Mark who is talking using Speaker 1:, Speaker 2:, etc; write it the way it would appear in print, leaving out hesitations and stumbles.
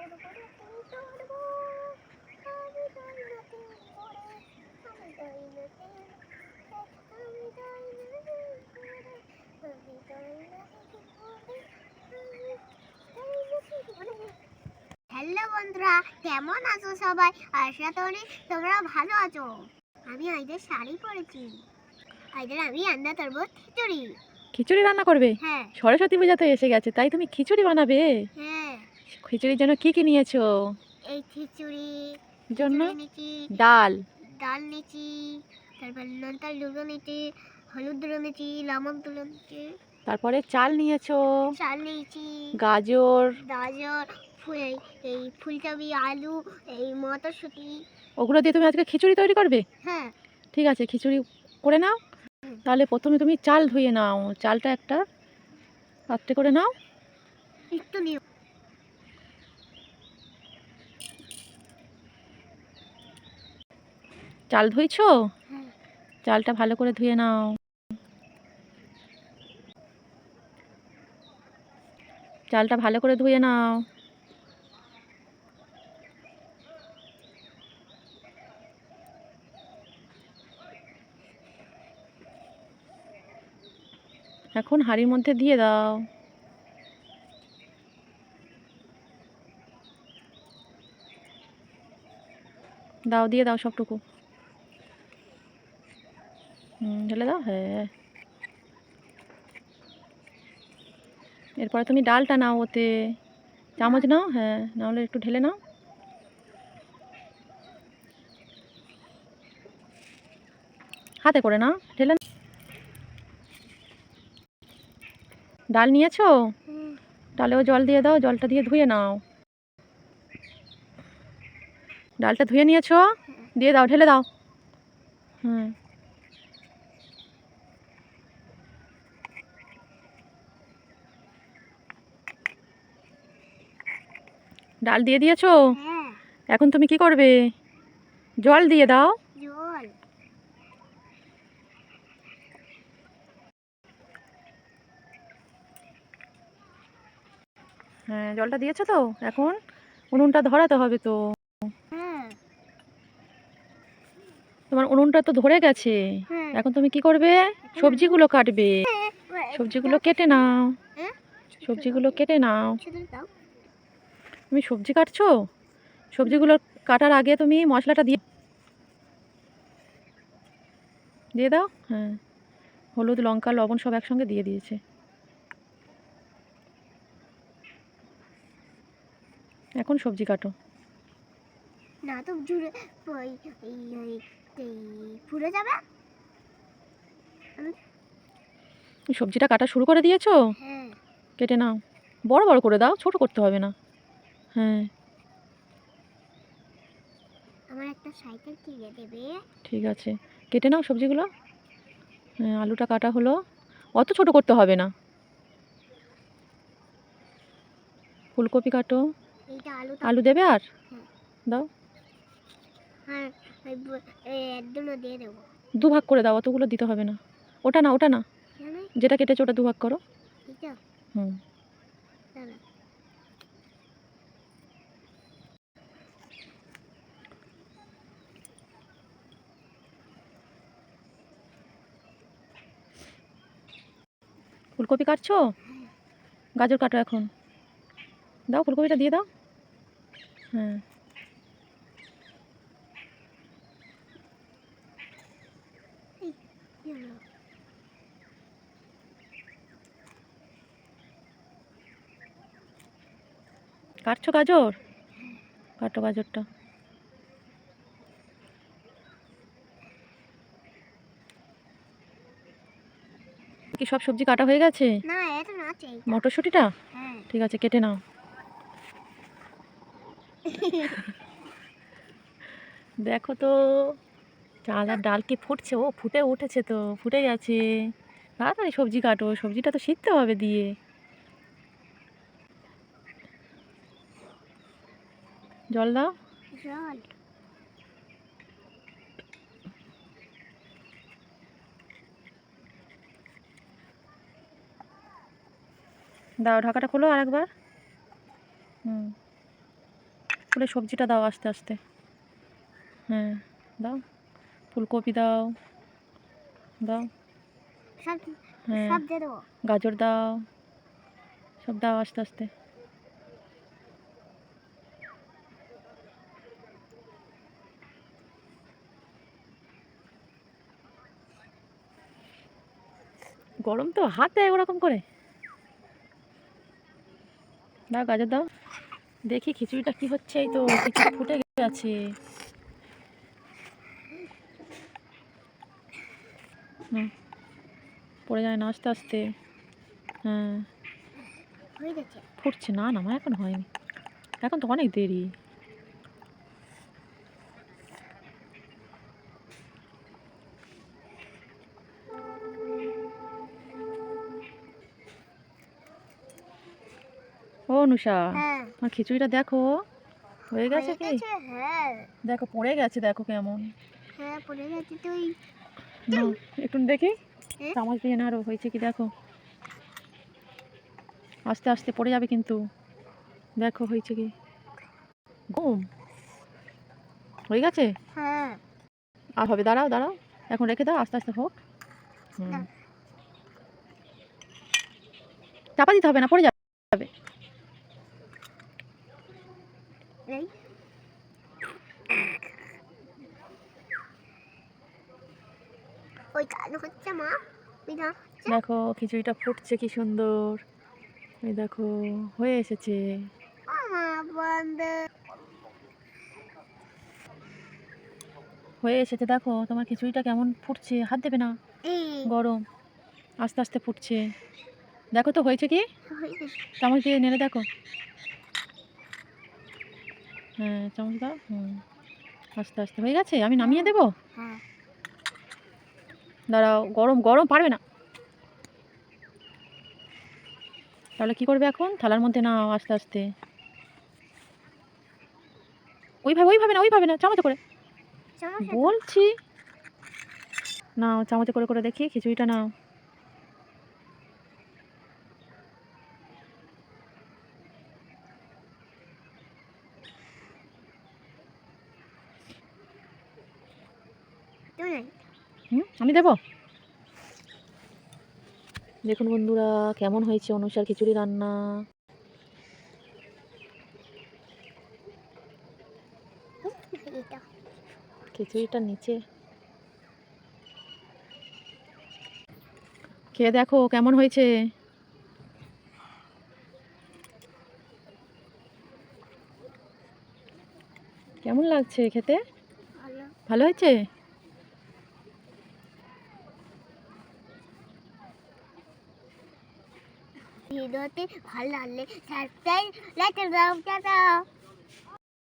Speaker 1: Hello বন্ধুরা, কেমন আছো সবাই? আশা করি তোমরা ভালো আছো। আমি আজকে শাড়ি পরেছি। আজকে আমি রান্না করবো খিচুড়ি।
Speaker 2: খিচুড়ি রান্না করবে?
Speaker 1: হ্যাঁ।
Speaker 2: সরস্বতী পূজা তো এসে গেছে, তাই তুমি খিচুড়ি বানাবে?
Speaker 1: হ্যাঁ।
Speaker 2: খিচুড়ির জন্য কি কি নিয়েছো?
Speaker 1: এই খিচুড়ি
Speaker 2: জন্য
Speaker 1: নিয়েছি,
Speaker 2: ডাল
Speaker 1: ডাল নিয়েছি, তারপর লঙ্কার গুঁড়ো নিয়েছি, হলুদ গুঁড়ো নিয়েছি, লবণ গুঁড়ো নিয়েছি,
Speaker 2: তারপরে চাল নিয়েছো,
Speaker 1: চাল নিয়েছি,
Speaker 2: গাজর,
Speaker 1: এই ফুলকপি, আলু, এই মটরশুঁটি।
Speaker 2: ওগুলো দিয়ে তুমি আজকে খিচুড়ি তৈরি করবে?
Speaker 1: হ্যাঁ।
Speaker 2: ঠিক আছে, খিচুড়ি করে নাও। তাহলে প্রথমে তুমি চাল ধুয়ে নাও, চালটা একটা পাত্রে করে নাও।
Speaker 1: একটু নিও।
Speaker 2: চাল ধুইছো?
Speaker 1: হ্যাঁ।
Speaker 2: চালটা ভালো করে ধুয়ে নাও। চালটা ভালো করে ধুয়ে নাও। এখন হাঁড়ির মধ্যে দিয়ে দাও। দাও, দিয়ে দাও সবটুকু। ঢেলে দাও। হ্যাঁ, এরপরে তুমি ডালটা নাও, ওতে চামচ নাও। হ্যাঁ, নাহলে একটু ঢেলে নাও। হাতে করে নাও, ঢেলে নাও। ডাল নিয়েছো? ডালেও জল দিয়ে দাও, জলটা দিয়ে ধুয়ে নাও। ডালটা ধুয়ে নিয়েছো? দিয়ে দাও, ঢেলে দাও। হুম, ডাল দিয়ে দিয়েছো?
Speaker 1: হ্যাঁ।
Speaker 2: এখন তুমি কি করবে? জল দিয়ে দাও।
Speaker 1: জল।
Speaker 2: হ্যাঁ, জলটা দিয়েছো তো? এখন উনুনটা ধরাতে হবে তো।
Speaker 1: হ্যাঁ।
Speaker 2: তোমার উনুনটা তো ধরে গেছে।
Speaker 1: হ্যাঁ।
Speaker 2: এখন তুমি কি করবে? সবজিগুলো কাটবে। সবজিগুলো কেটে নাও।
Speaker 1: হ্যাঁ?
Speaker 2: সবজিগুলো কেটে নাও।
Speaker 1: ছেড়ে দাও।
Speaker 2: তুমি সবজি কাটছো? সবজিগুলো কাটার আগে তুমি মশলাটা দিয়ে দিয়ে দাও। হ্যাঁ, হলুদ, লঙ্কা, লবণ সব একসঙ্গে দিয়ে দিয়েছে। এখন সবজি কাটো।
Speaker 1: না তো জুড়ে পুড়ে যাবে।
Speaker 2: সবজিটা কাটা শুরু করে দিয়েছো?
Speaker 1: হ্যাঁ।
Speaker 2: কেটে নাও। বড় বড় করে দাও, ছোট করতে হবে না। হ্যাঁ,
Speaker 1: আমার একটা সাইকেল কিনে দেবে?
Speaker 2: ঠিক আছে, কেটে নাও সবজিগুলো। হ্যাঁ, আলুটা কাটা হলো। অত ছোট করতে হবে না। ফুলকপি কাটো।
Speaker 1: এইটা
Speaker 2: আলু দেবে আর?
Speaker 1: হ্যাঁ।
Speaker 2: দাও।
Speaker 1: হ্যাঁ, একদম দিয়ে দেবো।
Speaker 2: দুভাগ করে দাও, অতগুলো দিতে হবে না। ওটা না, ওটা না, যেটা কেটেছো ওটা দুভাগ করো। হুম, ফুলকপি কাটছো? গাজর কাটো এখন। দাও, ফুলকপিটা দিয়ে দাও। হ্যাঁ, কাটছো গাজর? কাটো গাজরটা। কি সব সবজি কাটা হয়ে গেছে?
Speaker 1: না, এটা না চাই।
Speaker 2: মটরশুঁটিটা?
Speaker 1: হ্যাঁ।
Speaker 2: ঠিক আছে, কেটে নাও। দেখো তো, চাল আর ডাল কি ফুটছে? ও ফুটে উঠেছে তো, ফুটে গেছে। তাড়াতাড়ি সবজি কাটো, সবজিটা তো সিদ্ধ হবে দিয়ে। জল দাও।
Speaker 1: জল।
Speaker 2: দাও, ঢাকাটা খোলো আর একবার। হুম, ফুলের সবজিটা দাও আস্তে আস্তে। হ্যাঁ দাও, ফুলকপি দাও, দাও।
Speaker 1: সব
Speaker 2: হ্যাঁ
Speaker 1: সব দিয়ে দেবো।
Speaker 2: গাজর দাও, সব দাও আস্তে আস্তে। গরম তো, হাত দেয় ওরকম করে। দাও গাজর দাও। দেখি খিচুড়িটা কি হচ্ছে। এই তো খিচুড়ি ফুটে গেছে। হুম, পড়ে যায় না, আস্তে আস্তে। হ্যাঁ
Speaker 1: হয়ে গেছে।
Speaker 2: ফুটছে। না না, আমার এখন হয়নি, এখন তো অনেক দেরি। ও অনুষা,
Speaker 1: হ্যাঁ
Speaker 2: আমার খিচুড়িটা দেখো হয়ে গেছে
Speaker 1: হয়ে
Speaker 2: কি?
Speaker 1: গেছে। হ্যাঁ
Speaker 2: দেখো পড়ে গেছে, দেখো কেমন।
Speaker 1: হ্যাঁ পড়ে গেছে তুই।
Speaker 2: না একটু দেখি,
Speaker 1: হ্যাঁ?
Speaker 2: চামচ দিয়ে নাড়ো হয়েছে কি দেখো। আস্তে আস্তে পড়ে যাবে কিন্তু, দেখো হয়েছে কি। ঘুম হয়ে গেছে।
Speaker 1: হ্যাঁ
Speaker 2: আর হবে, দাঁড়াও দাঁড়াও, এখন রেখে দাও, আস্তে আস্তে হোক। হুম,
Speaker 1: না,
Speaker 2: চাপা দিতে হবে না, পড়ে যাবে।
Speaker 1: এই ওই কালো হচ্ছে মা, ওই না হচ্ছে।
Speaker 2: দেখো খিচুড়িটা ফুটছে কি সুন্দর। এই দেখো হয়ে এসেছে।
Speaker 1: বন্ধ।
Speaker 2: হয়ে এসেছে, দেখো তোমার খিচুড়িটা কেমন ফুটছে। হাত দেবে না,
Speaker 1: এই
Speaker 2: গরম, আস্তে আস্তে ফুটছে। দেখো তো হয়েছে কি,
Speaker 1: হয়ে গেছে।
Speaker 2: চামচ দিয়ে নেড়ে দেখো। হ্যাঁ চামচ দাও। হুম, আস্তে আস্তে হয়ে গেছে। আমি নামিয়ে দেবো।
Speaker 1: হ্যাঁ
Speaker 2: দাঁড়াও, গরম গরম, পারবে না। তাহলে কি করবে এখন, থালার মধ্যে নাও আস্তে আস্তে। ওইভাবে ওইভাবে না, ওইভাবে না, চামচে করে
Speaker 1: সমস্যা তো।
Speaker 2: বলছি। নাও চামচে করে করে দেখি খিচুড়িটা নাও।
Speaker 1: তুমি নাই।
Speaker 2: আমি দেবো। দেখুন বন্ধুরা কেমন হয়েছে অনুষার খিচুড়ি রান্না।
Speaker 1: এটা
Speaker 2: খিচুড়িটার নিচে খেয়ে দেখো কেমন হয়েছে। কেমন লাগছে খেতে?
Speaker 1: ভালো।
Speaker 2: ভালো হয়েছে।
Speaker 1: ভিডিওতে ভালো লাগলে সাবস্ক্রাইব লাইক দাও, টাটা।